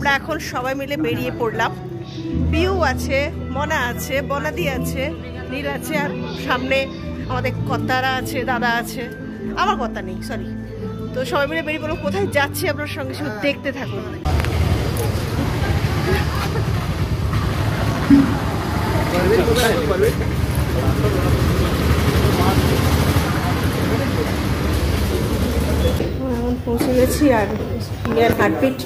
আমরা এখন সবাই মিলে বেরিয়ে পড়লাম। পিউ আছে, মনা আছে, বনাদি আছে, নীল আছে, আর সামনে আমাদের কর্তারা আছে, দাদা আছে, আমার কর্তা নেই, সরি। তো সবাই মিলে বেরিয়ে পড়লাম। কোথায় যাচ্ছি আপনার সঙ্গে শুধু দেখতে থাকুন। এখন পৌঁছে গেছি আর হার্টবিট।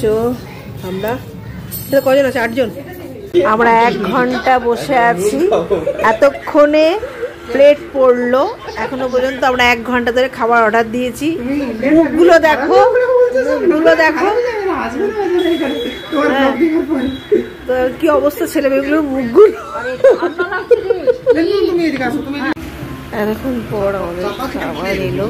তো আমরা কজন আছে? 8 জন। আমরা 1 ঘন্টা বসে আছি, এতক্ষণে প্লেট পড়লো। এখনো পর্যন্ত আমরা 1 ঘন্টা ধরে খাবার অর্ডার দিয়েছি। মুখগুলো দেখো, মুখগুলো দেখো, তো কি অবস্থা ছেলেমেয়েগুলোর মুখগুলো। এতক্ষণ পর আমাদের খাবার এলো।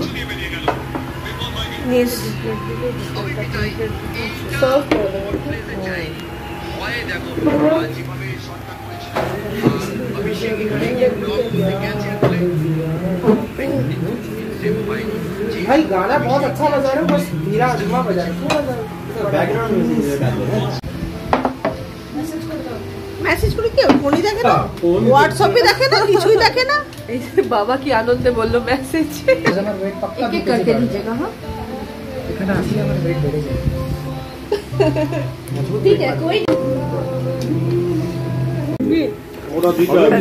भाई गाना बहुत अच्छा बजा रहे हो, बस धीरा धीमा बजा रहे हो, बैकग्राउंड म्यूजिक মেসেজ করে কি ফোনই দেখে না, হোয়াটসঅ্যাপে দেখে না, কিছুই দেখে না। এই বাবা কি আনন্দে বললো মেসেজ আমার ওয়েট পাক্কা एक करके दीजिएगा। हां এখানে আসি আমার ওয়েট বেড়ে যায়। ठीक है कोई ওটা দিতে হবে।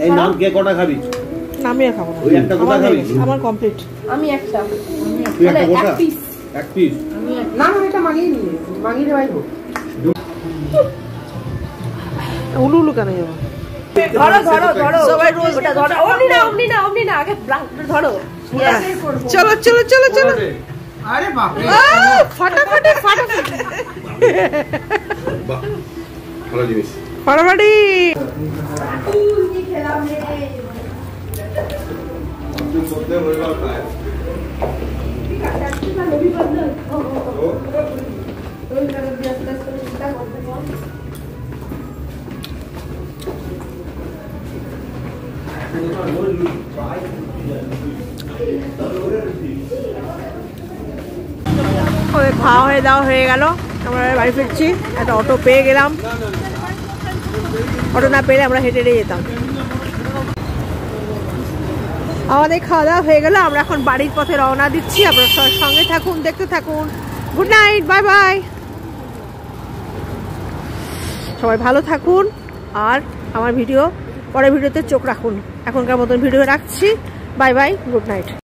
এই নাম কে কটা খাবি? আমি আর খাবো না, ওই একটা গোটা খাবি? আমার কমপ্লিট। আমি একটা তুই একটা গোটা? এক পিস। না না এটা মাগিয়ে নিয়ে মাগিয়ে রে ভাই গো। উলু উলু কেন যাবো? ধরো ধরো ধরো সবাই রোজ ওটা ধরো। অমনি না আগে ধরো। চলো চলো চলো চলো। আরে বাপ রে, ফাটাফাটি ফাটাফাটি বাহ, ভালো জিনিস। ফাটাফাটি। খাওয়া হয়ে দাওয়া হয়ে গেল, আমরা বাড়ি ফিরছি। একটা অটো পেয়ে গেলাম, অটো না পেলে আমরা হেঁটে হেঁটে যেতাম। আমাদের খাওয়া দাওয়া হয়ে গেল, আমরা এখন বাড়ির পথে রওনা দিচ্ছি। আপনারা সঙ্গে থাকুন, দেখতে থাকুন। Good night, bye bye. সবাই ভালো থাকুন, আর আমার পরের ভিডিওতে চোখ রাখুন। এখনকার মতন ভিডিও রাখছি। Bye bye, good night.